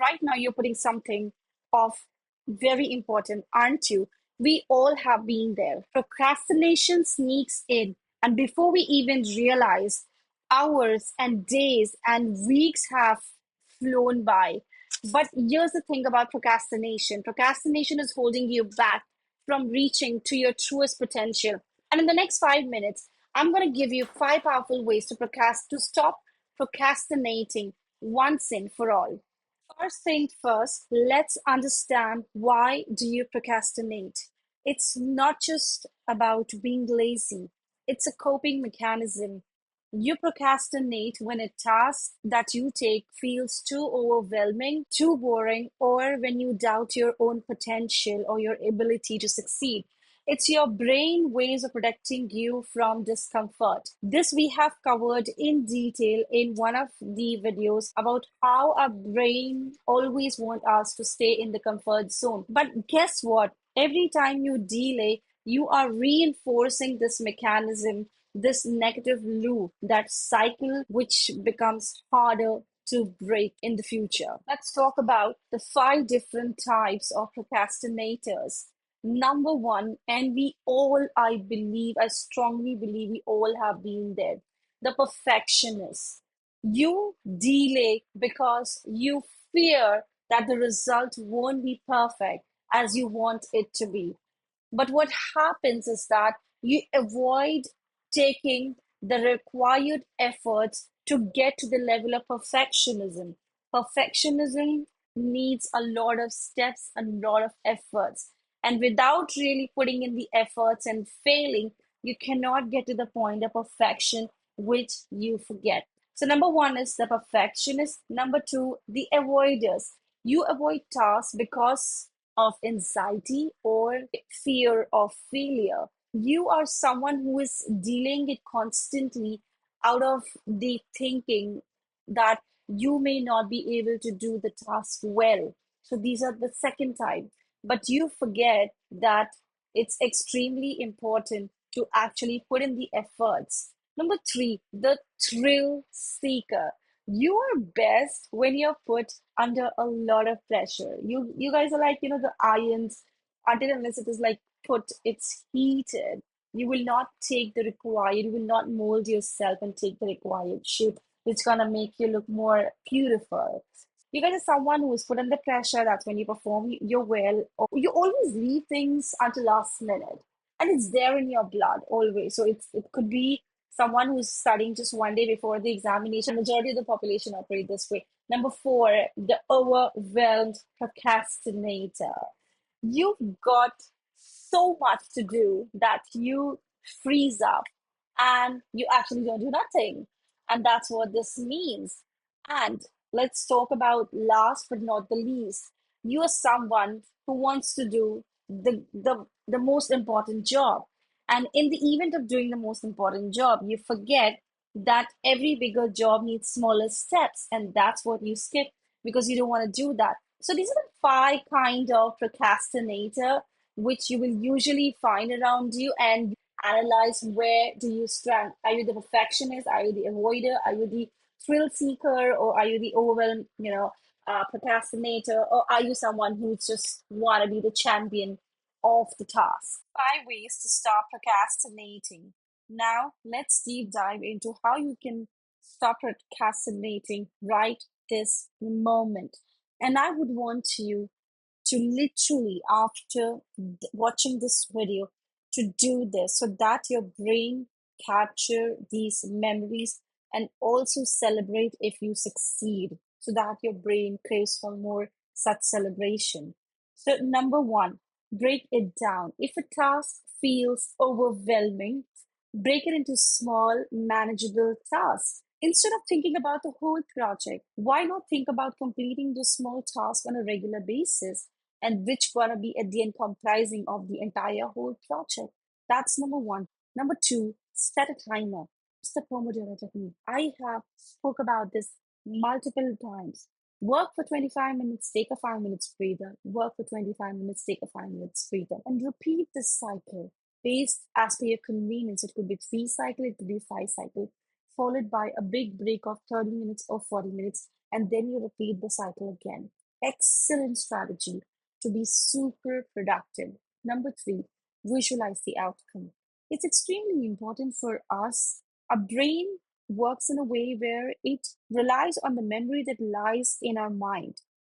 right now you're putting something of very important, aren't you? We all have been there. Procrastination sneaks in, and before we even realize, hours and days and weeks have flown by. But here's the thing about procrastination procrastination is holding you back from reaching to your truest potential. And in the next 5 minutes, I'm going to give you 5 powerful ways to stop procrastinating once and for all. First thing first, let's understand why do you procrastinate? It's not just about being lazy. It's a coping mechanism. You procrastinate when a task that you take feels too overwhelming, too boring, or when you doubt your own potential or your ability to succeed. It's your brain ways of protecting you from discomfort. This we have covered in detail in one of the videos about how our brain always wants us to stay in the comfort zone. But guess what? Every time you delay, you are reinforcing this mechanism, this negative loop, that cycle which becomes harder to break in the future. Let's talk about the 5 different types of procrastinators. Number one, and we all, I strongly believe we all have been there, the perfectionist. You delay because you fear that the result won't be perfect as you want it to be. But what happens is that you avoid taking the required efforts to get to the level of perfectionism. Perfectionism needs a lot of steps and a lot of efforts. And without really putting in the efforts and failing, you cannot get to the point of perfection, which you forget. So, number one is the perfectionist. Number two, the avoiders. You avoid tasks because of anxiety or fear of failure. You are someone who is dealing it constantly out of the thinking that you may not be able to do the task well. So these are the second type. But you forget that it's extremely important to actually put in the efforts. Number three, the thrill seeker. You are best when you're put under a lot of pressure. You guys are like, the irons, until unless it is like put, it's heated. You will not take the required, you will not mold yourself and take the required shape, which gonna make you look more beautiful. You guys are someone who is put under pressure, that's when you perform you're well, or you always leave things until last minute. And it's there in your blood always. So it could be someone who's studying just one day before the examination. Majority of the population operate this way. Number four, the overwhelmed procrastinator. You've got so much to do that you freeze up and you actually don't do nothing. And that's what this means. And let's talk about last but not the least. You are someone who wants to do the most important job. And in the event of doing the most important job, you forget that every bigger job needs smaller steps. And that's what you skip because you don't want to do that. So these are the 5 kind of procrastinator which you will usually find around you, and analyze where do you stand. Are you the perfectionist? Are you the avoider? Are you the thrill seeker? Or are you the overwhelmed, procrastinator? Or are you someone who just want to be the champion of the task? 5 ways to stop procrastinating. Now, let's deep dive into how you can stop procrastinating right this moment. And I would want you to literally, after watching this video, to do this so that your brain capture these memories and also celebrate if you succeed so that your brain craves for more such celebration. So number one, break it down. If a task feels overwhelming, break it into small manageable tasks. Instead of thinking about the whole project, why not think about completing the small task on a regular basis, and which gonna be at the end comprising of the entire whole project? That's number one. Number two, set a timer. It's the Pomodoro technique. I have spoke about this multiple times. Work for 25 minutes, take a 5 minutes breather. Work for 25 minutes, take a 5 minutes breather. And repeat this cycle based as per your convenience. It could be 3 cycle, it could be 5 cycle, followed by a big break of 30 minutes or 40 minutes, and then you repeat the cycle again. excellent strategy to be super productive. Number three, visualize the outcome. It's extremely important for us. Our brain works in a way where it relies on the memory that lies in our mind.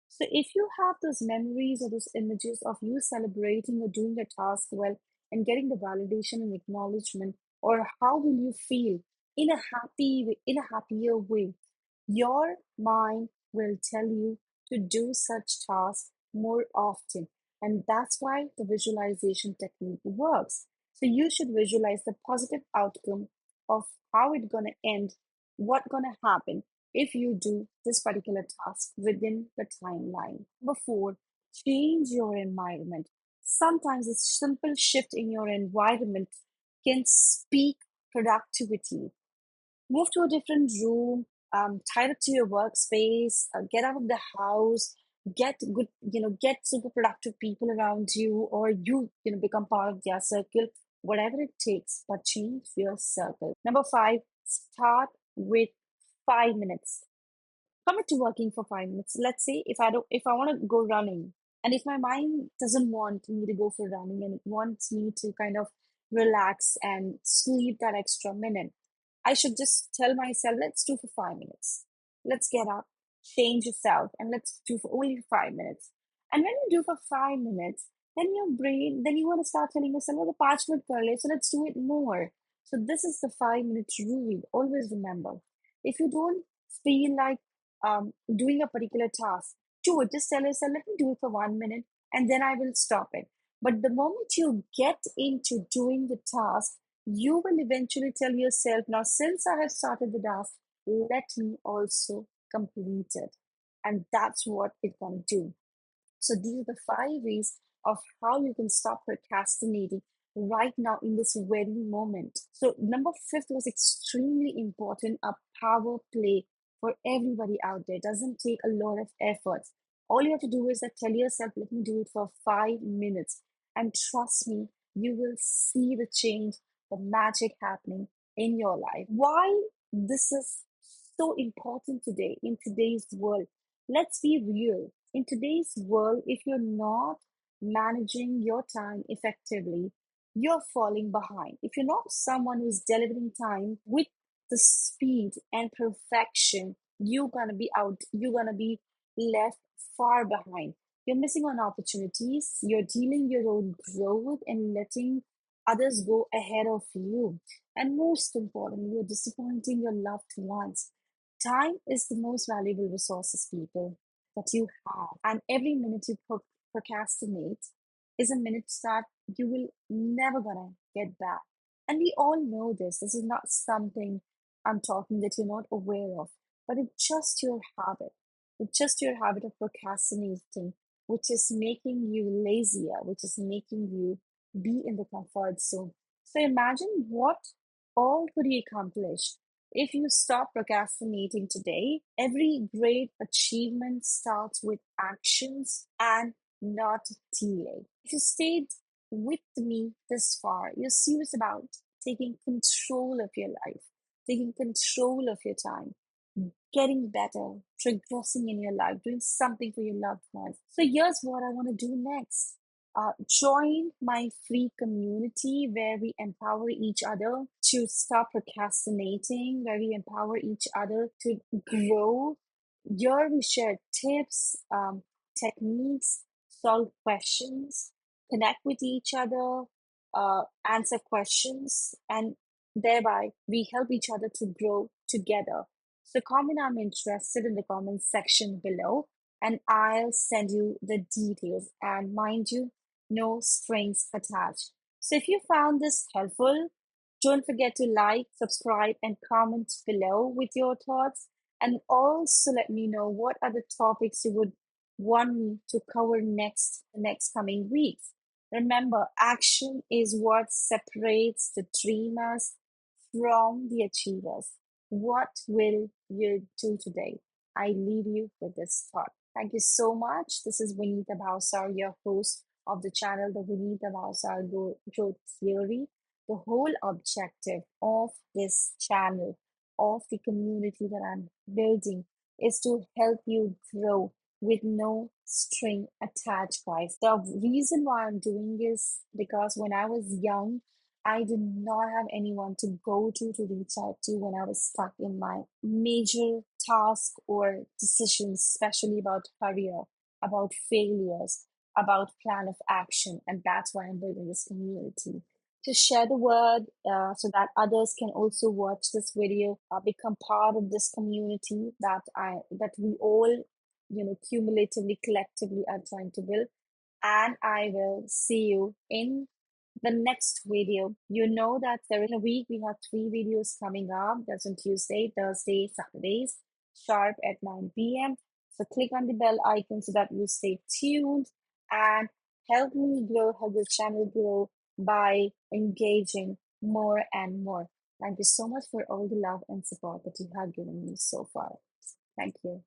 So if you have those memories or those images of you celebrating or doing a task well and getting the validation and acknowledgement, or how will you feel in a in a happier way, your mind will tell you to do such tasks more often. And that's why the visualization technique works. So you should visualize the positive outcome of how it's gonna end, what gonna happen if you do this particular task within the timeline. Number four, change your environment. Sometimes a simple shift in your environment can speak productivity. Move to a different room, tie up to your workspace, get out of the house, get good, get super productive people around you, or become part of their circle, whatever it takes, but change your circle. Number five, start with 5 minutes. Commit to working for 5 minutes. Let's say if I want to go running, and if my mind doesn't want me to go for running and it wants me to kind of relax and sleep that extra minute, I should just tell myself, let's do for 5 minutes. Let's get up, change yourself, and let's do for only 5 minutes. And when you do for 5 minutes, then you want to start telling yourself, well, the 5 minute earlier, so let's do it more. So this is the 5 minute rule. Always remember, if you don't feel like doing a particular task, do it. Just tell yourself, let me do it for 1 minute, and then I will stop it. But the moment you get into doing the task, you will eventually tell yourself, now, since I have started the task, let me also complete it. And that's what it's going to do. So these are the 5 ways of how you can stop procrastinating right now in this very moment. So number fifth was extremely important, a power play for everybody out there. It doesn't take a lot of effort. All you have to do is that tell yourself, let me do it for 5 minutes. And trust me, you will see the change, the magic happening in your life. Why this is so important today in today's world? Let's be real. In today's world, if you're not managing your time effectively, you're falling behind. If you're not someone who's delivering time with the speed and perfection, you're gonna be left far behind. You're missing on opportunities, you're dealing your own growth and letting others go ahead of you. And most importantly, you're disappointing your loved ones. Time is the most valuable resources, people, that you have. And every minute you procrastinate is a minute that you will never gonna get back. And we all know this. This is not something I'm talking that you're not aware of, but it's just your habit. It's just your habit of procrastinating, which is making you lazier, which is making you be in the comfort zone. So imagine what all could you accomplish if you stop procrastinating today. Every great achievement starts with actions and not delay. If you stayed with me this far, you're serious about taking control of your life, taking control of your time, getting better, progressing in your life, doing something for your loved ones. So here's what I want to do next. Join my free community where we empower each other to stop procrastinating, where we empower each other to grow. Here we share tips, techniques, solve questions, connect with each other, answer questions, and thereby we help each other to grow together. So comment I'm interested in the comment section below, and I'll send you the details. And mind you, no strings attached. So if you found this helpful, don't forget to like, subscribe, and comment below with your thoughts. And also let me know what are the topics you would want me to cover next coming weeks. Remember, action is what separates the dreamers from the achievers. What will you do today? I leave you with this thought. Thank you so much. This is Vinita Bhausar, your host of the channel, the Vinita Bhausar Growth Theory. The whole objective of this channel, of the community that I'm building, is to help you grow with no string attached, guys. The reason why I'm doing is because when I was young, I did not have anyone to go to reach out to when I was stuck in my major task or decisions, especially about career, about failures, about plan of action. And that's why I'm building this community to share the word so that others can also watch this video, become part of this community that we all, cumulatively, collectively are trying to build. And I will see you in the next video. You know that there in a week we have 3 videos coming up. That's on Tuesday, Thursday, Saturdays, sharp at 9 p.m. So click on the bell icon so that you stay tuned and help me grow, help the channel grow by engaging more and more. Thank you so much for all the love and support that you have given me so far. Thank you.